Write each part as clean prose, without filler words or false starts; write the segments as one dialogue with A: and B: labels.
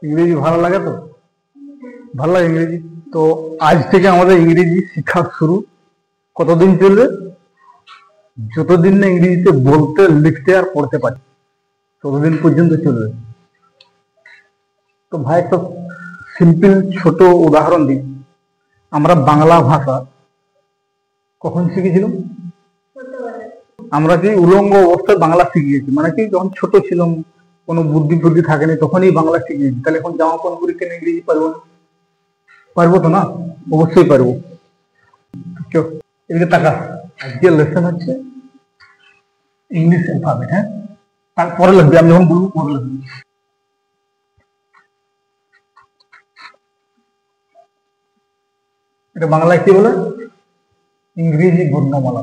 A: ইংরেজি ভালো লাগে তো? ভালো লাগে ইংরেজি। তো আজ থেকে আমাদের ইংরেজি শিক্ষা শুরু। কতদিন চলবে? যতদিন না ইংরেজিতে বলতে, লিখতে আর পড়তে পারি ততদিন পর্যন্ত চলবে। তো ভাই একটা সিম্পল ছোট উদাহরণ দিই। আমরা বাংলা ভাষা কখন শিখেছিলাম? আমরা কি উলঙ্গ অবস্থায় বাংলা শিখিয়েছি, মানে কি যখন ছোট ছিলাম, কোনো বুদ্ধি বুদ্ধি থাকেনি, তখনই বাংলা শিখিয়েছি। তাহলে এখন জামা প্যান্ট পরে কেন ইংরেজি পারবো না? পারবো তো না? অবশ্যই পারবো। চো এদিকে টাকা। আজকের লেসন হচ্ছে ইংলিশ অ্যালফাবেট। হ্যাঁ, তারপরে লিখবি, আমি যখন বলবো পরে লিখবি। এটা বাংলায় কি বলে? ইংরেজি বর্ণমালা।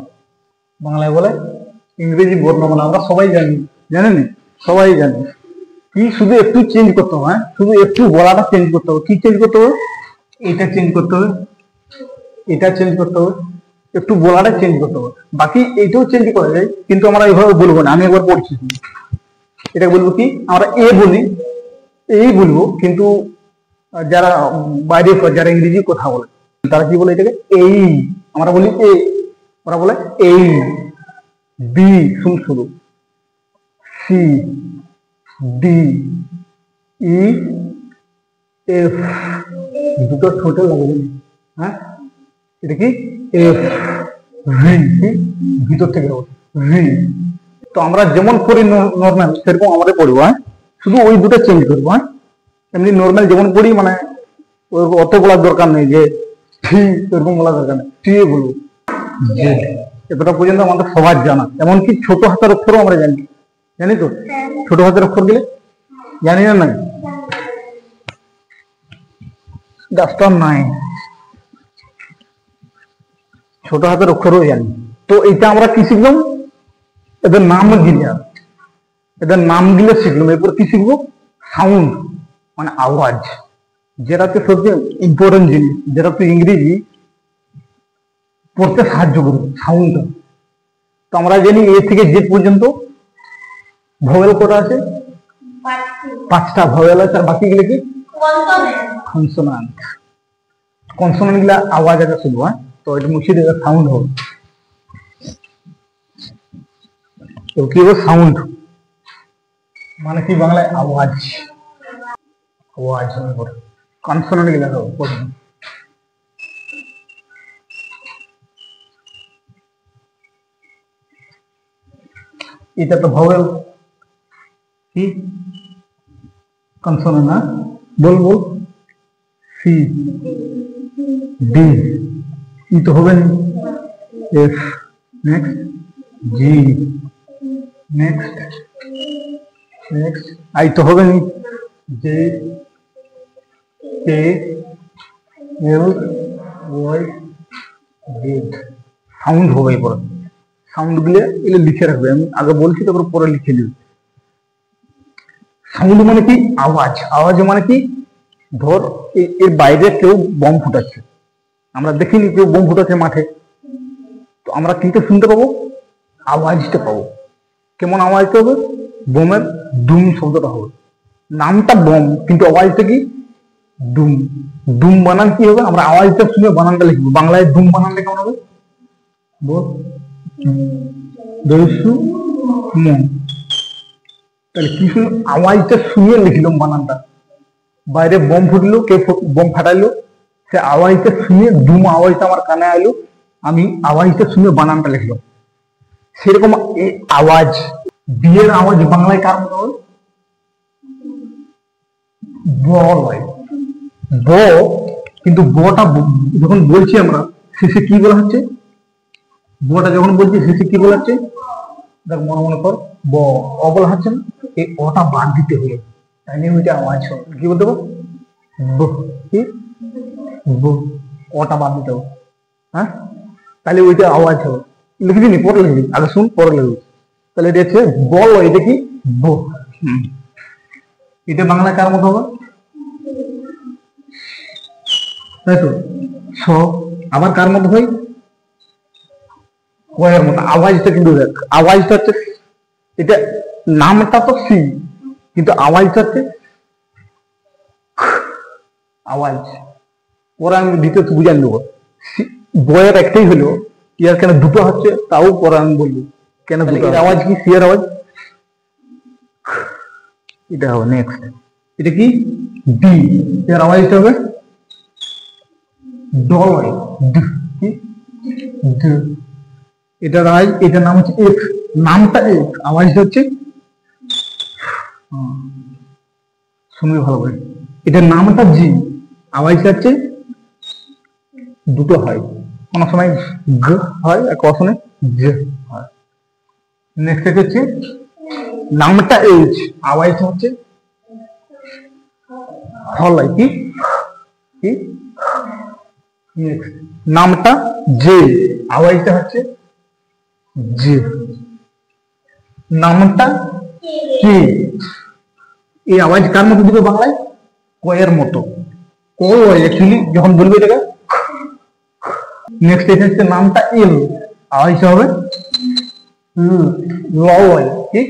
A: বাংলায় বলে ইংরেজি বর্ণমালা। আমরা সবাই জানি, জানেন? সবাই জানি। কি শুধু একটু চেঞ্জ করতে হবে, হ্যাঁ, শুধু একটু বলাটা চেঞ্জ করতে হবে। কি চেঞ্জ করতে হবে? এটা চেঞ্জ করতে হবে, এটা চেঞ্জ করতে হবে, একটু বলাটা চেঞ্জ করতে হবে। বাকি এইটাও চেঞ্জ করা যায়, কিন্তু আমরা এইভাবে বলবো না। আমি একবার পড়ছি, এটা বলবো কি, আমরা এ বলি, এই বলবো, কিন্তু যারা বাইরে, যারা ইংরেজি কথা বলে, তারা কি বলে এটাকে? এই। আমরা বলি এ, ওরা বলে এই। বি শুরু, সি, ডি, ই, এফ। দুটো ছোট লাগবে, হ্যাঁ, এটা কি? এফ। ভি, ভিতর থেকে ভি। তো আমরা যেমন পড়ি নর্মাল, সেরকম আমাদের পড়বো। হ্যাঁ, শুধু ওই দুটো চেঞ্জ করবো। হ্যাঁ, এমনি নর্মাল যেমন পড়ি, মানে অত বলার দরকার নেই যে থ্রি, এরকম বলার দরকার নেই। থ্রি বলবো। এতটা পর্যন্ত আমাদের সবার জানা। এমনকি ছোট হাতের অক্ষরও আমরা জানি, জানি তো? ছোট হাতের অক্ষর গেলে জানি না? নাই ডাস্টার নাই, ছোট হাতের অক্ষরও জানি। তো এটা আমরা কি শিখলাম? এদের নাম গিলে, এদের নাম গিলে শিখলাম। এরপর কি শিখবো? সাউন্ড, মানে আওয়াজ, যেটা হচ্ছে সবচেয়ে ইম্পর্টেন্ট জিনিস, যেটা হচ্ছে ইংরেজি পড়তে সাহায্য করবে, সাউন্ড। তো আমরা জানি এ থেকে জেড পর্যন্ত ভোয়েল কটা আছে? 5টা ভোয়েল আছে। আর বাকি গুলো কি? কনসোনান্ট। কনসোনান্ট গুলা আওয়াজ আছে শুধু। হ্যাঁ, তো এটা মুছে দেবে, সাউন্ড হবে। তো কি হবে? সাউন্ড মানে কি বাংলায়? আওয়াজ। আওয়াজ হবে। কনসোনান্ট গুলা হবে। এটা তো ভোয়েল, কি কনসোনান্ট না? বল বল। সি, ডি, ই তো হবে না। F, next G, next next I তো হবে না। জে, কে, এল, ওয়াই, জেড। সাউন্ড হবে। পরে সাউন্ড গুলো এগুলো লিখে রাখবে। আমি আগে বলছি, তারপর পরে লিখে নিবে। সাউন্ড মানে কি? আওয়াজ। আওয়াজ মানে কি? ধর এর বাইরে কেউ বম ফুটাচ্ছে, আমরা দেখিনি কেউ বম ফুটাচ্ছে মাঠে, তো আমরা কিন্তু শুনতে পাবো, আওয়াজটা পাবো। কেমন আওয়াজটা হবে? বোমের দুম শব্দটা হবে। নামটা বম, কিন্তু আওয়াজটা কি? দুম। দুম বানান কি হবে? আমরা আওয়াজটা শুনে বানানটা লিখবো। বাংলায় দুম বানানটা কেমন হবে? বল। তাহলে কি শুনে? আওয়াজটা শুনে লিখলাম বানানটা। বাইরে বম ফুটলো, কেউ বম ফাটাইলো, সে আওয়াজটা শুনে, দুম আওয়াজটা আমার কানে আইলো, আমি আওয়াজটা শুনে বানানটা লিখলাম। সেরকম আওয়াজ, বিয়ের আওয়াজ বাংলায় কার মতো হবে? ব হয়। ব, কিন্তু বটা যখন বলছি আমরা, শেষে কি বলা হচ্ছে? বটা যখন বলছি শেষে কি বলা হচ্ছে? দেখ, মনে মনে কর, ব, অ বলা হচ্ছে না, এই অটা বাদ দিতে হবে, তাই নিয়ে ওইটা আওয়াজ হবে। কি বলতে হবে? ব, কি ব, অটা বাদ দিতে হবে। হ্যাঁ, তাহলে ওইটা আওয়াজ হবে। লিখবি নি? পরে লিখবি, আগে শুন পরে লিখবি। তাহলে এটা হচ্ছে বল, এটা কি? ব। এটা বাংলা কার মতো হবে? তাই তো। ছ। আবার কার মতো হয়? কয়ের মতো। আওয়াজটা কিন্তু দেখ, আওয়াজটা হচ্ছে, এটা নামটা তো সি, কিন্তু আওয়াজটা হচ্ছে আওয়াজ। পরে আমি দ্বিতীয় বুঝান দেবো। বয়ের একটাই হলো, ইয়ার কেন দুটো হচ্ছে তাও পরে আমি বলবো কেন দুটো। আওয়াজ কি? সিয়ার আওয়াজ। এটা হবে নেক্সট। এটা কি? ডি। এর আওয়াজটা হবে ডয়। কি? এটার আওয়াজ, এটার নাম হচ্ছে এক্স। নামটা এক্স, আওয়াজটা হচ্ছে, শুনবি ভালো করে। এটার নামটা জি, আওয়াজটা হচ্ছে দুটো হয়, কোন সময় গ হয় আর কোন সময় জ হয়। নেক্সট হচ্ছে নামটা এইচ, আওয়াজটা হচ্ছে হলাই। কি? কি? নেক্সট নামটা জে, আওয়াজটা হচ্ছে জে। নামটা কে, এই আওয়াজ কার মতো দিবে বাংলায়? কয়ের মতো। কয় অ্যাকচুয়ালি যখন বলবে এটাকে। নেক্সট হচ্ছে নামটা এল, আওয়াজটা হবে ল। কি?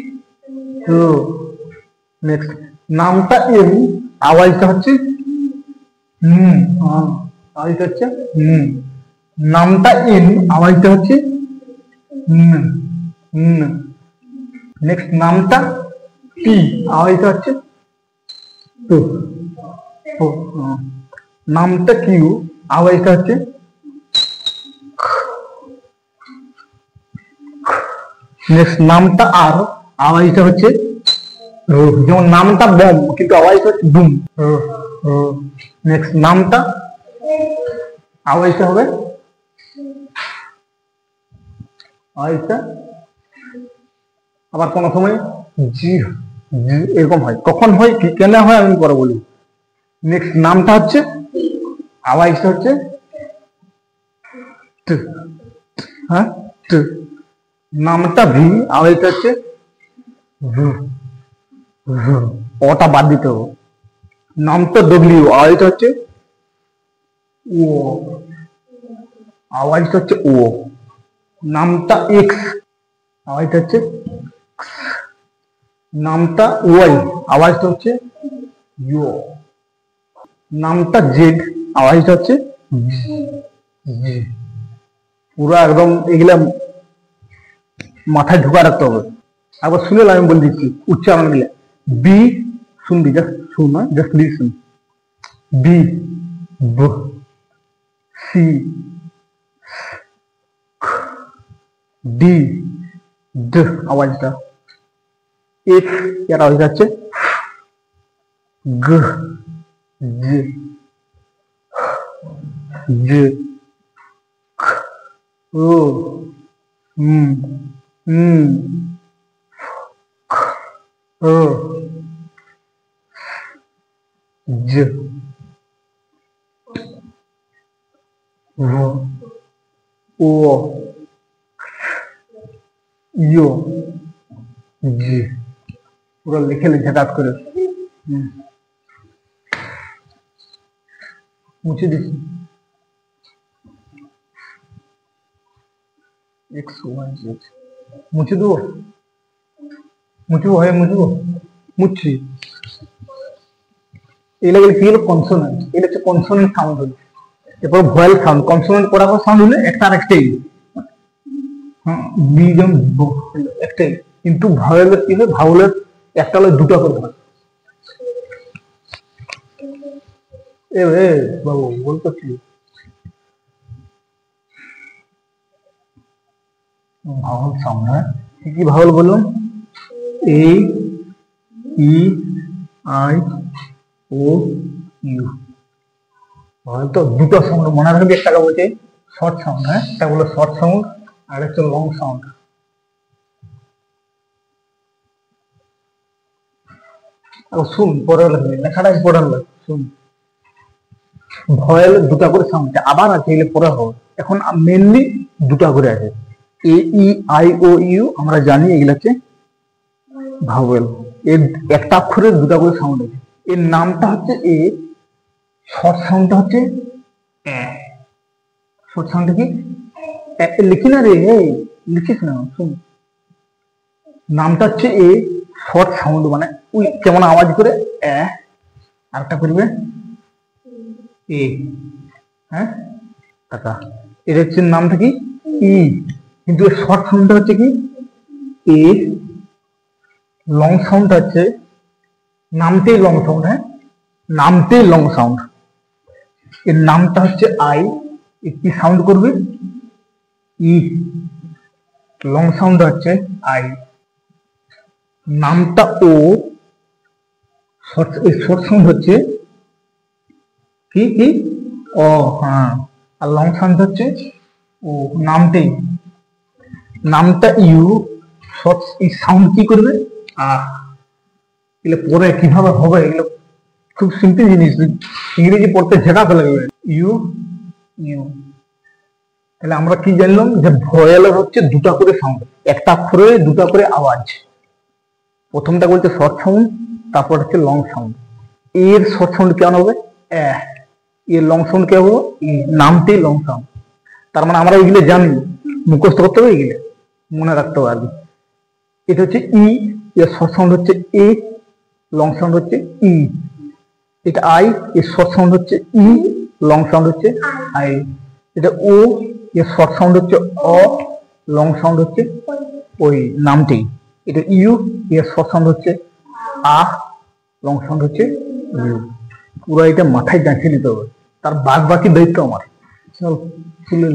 A: নেক্সট নামটা এল, আওয়াজটা হচ্ছে আওয়াজটা হচ্ছে নামটা এন, আওয়াজটা হচ্ছে নেক্সট নামটা টি, আওয়াজটা হচ্ছে তো। নামটা কিউ, আওয়াজটা হচ্ছে নেক্সট নামটা আর, আওয়াজটা হচ্ছে যেমন নামটা বম কিন্তু আওয়াজটা হচ্ছে বুম। নেক্সট নামটা, আওয়াজটা হবে আওয়াজটা আবার কোন সময় জি এরকম হয়। কখন হয় কি কেন হয় আমি পরে বলবো। নেক্সট নামটা হচ্ছে, আওয়াজটা হচ্ছে ট। হ্যাঁ ট। নামটা ভি, আওয়াজটা হচ্ছে ওটা বাদ দিতে হবে। নামটা ডব্লিউ, আওয়াজটা হচ্ছে ও, আওয়াজটা হচ্ছে ও। নামটা এক্স, আওয়াজটা হচ্ছে নামটা ওয়াই, আওয়াজটা হচ্ছে ইউ। নামটা জেড, আওয়াজটা হচ্ছে জি। পুরো একদম এগুলা মাথায় ঢুকা রাখতে হবে। আবার শুনে আমি বলে দিচ্ছি উচ্চারণ গুলা। বি, শুনবি, জাস্ট শুন, জাস্ট লিসন। বি, ব, সি, ডি, ড, আওয়াজটা। এক্স, এর আওয়াজ হচ্ছে গ, জ, জ, ও, ও, জ, ও, ইউ, জি। পুরো লিখে ঝাঁকাত করে মুছে দিচ্ছি। এক্স ওয়াই জেড মুছে দেবো, মুছবো, হয় মুছবো, মুছছি। এগুলো কি হলো? কনসোনেন্ট। এটা হচ্ছে কনসোনেন্ট সাউন্ড হলো। এরপর ভয়েল সাউন্ড। কনসোনেন্ট পড়া সাউন্ড হলে একটা আর একটাই, একটাই। কিন্তু ভাওয়েলের কি হয়? ভাওয়েলের একটা হলে দুটো করে হয়। এ বাবু বলতো কি ভাওয়েল সাউন্ড? হ্যাঁ, কি কি ভাওয়েল বললাম? এ, ই, আই, ও, ইউ। ভাওয়েল তো দুটো সাউন্ড মনে রাখবি। একটাকে বলছে শর্ট সাউন্ড, হ্যাঁ, একটা বলো শর্ট সাউন্ড, আর একটা লং সাউন্ড। শুন, পরে লেখাটা ইম্পর্টেন্ট লাগে, শুন। ভয়েল দুটা করে সাউন্ড আবার আছে, এগুলো পরে হবে। এখন মেনলি দুটা করে আছে। এ, ই, আই, ও, ইউ আমরা জানি এগুলা হচ্ছে ভাওয়েল। এর একটা অক্ষরের দুটা করে সাউন্ড আছে। এর নামটা হচ্ছে এ, শর্ট সাউন্ডটা হচ্ছে এ। শর্ট সাউন্ডটা কি? লিখি না রে, লিখিস না, শুন। নামটা হচ্ছে এ, শর্ট সাউন্ড মানে ওই কেমন আওয়াজ করে এ, আরেকটা করবে এ, হ্যাঁ টাকা। এটা হচ্ছে নামটা কি ই, কিন্তু এর শর্ট সাউন্ডটা হচ্ছে কি এ, লং সাউন্ড হচ্ছে নামতেই লং সাউন্ড, হ্যাঁ নামতেই লং সাউন্ড। এর নামটা হচ্ছে আই, কি সাউন্ড করবে ই, লং সাউন্ড হচ্ছে আই। নামটা ও, শর্ট সাউন্ড হচ্ছে কি কি ও, হ্যাঁ, আর লং সাউন্ড হচ্ছে ও। নামটাই, নামটা ইউ, শর্ট সাউন্ড কি করবে আহ। এগুলো পরে কিভাবে হবে, এগুলো খুব সিম্পল জিনিস, ইংরেজি পড়তে ঝেঁকাতে লাগবে। ইউ ইউ, তাহলে আমরা কি জানলাম যে ভয়েলের হচ্ছে দুটা করে সাউন্ড, একটা অক্ষরে দুটা করে আওয়াজ। প্রথমটা বলছে শর্ট সাউন্ড, তারপর হচ্ছে লং সাউন্ড। এর শর্ট সাউন্ড কেমন হবে এর লং সাউন্ড কে হবে নামতেই লং সাউন্ড। তার মানে আমরা এগুলো জানি, মুখস্থ করতে হবে, এগুলো মনে রাখতে হবে আর কি। এটা হচ্ছে ই, এর শর্ট সাউন্ড হচ্ছে এ, লং সাউন্ড হচ্ছে ই। এটা আই, এর শর্ট সাউন্ড হচ্ছে ই, লং সাউন্ড হচ্ছে আই। এটা ও, এর শর্ট সাউন্ড হচ্ছে অ, লং সাউন্ড হচ্ছে ওই নামটি। এটা ইউ, এর শর্ট সাউন্ড হচ্ছে আ, লং সাউন্ড হচ্ছে ইউ। পুরো এটা মাথায় গাঁথিয়ে নিতে হবে, তার বাদ বাকি দায়িত্ব আমার। চল খুলে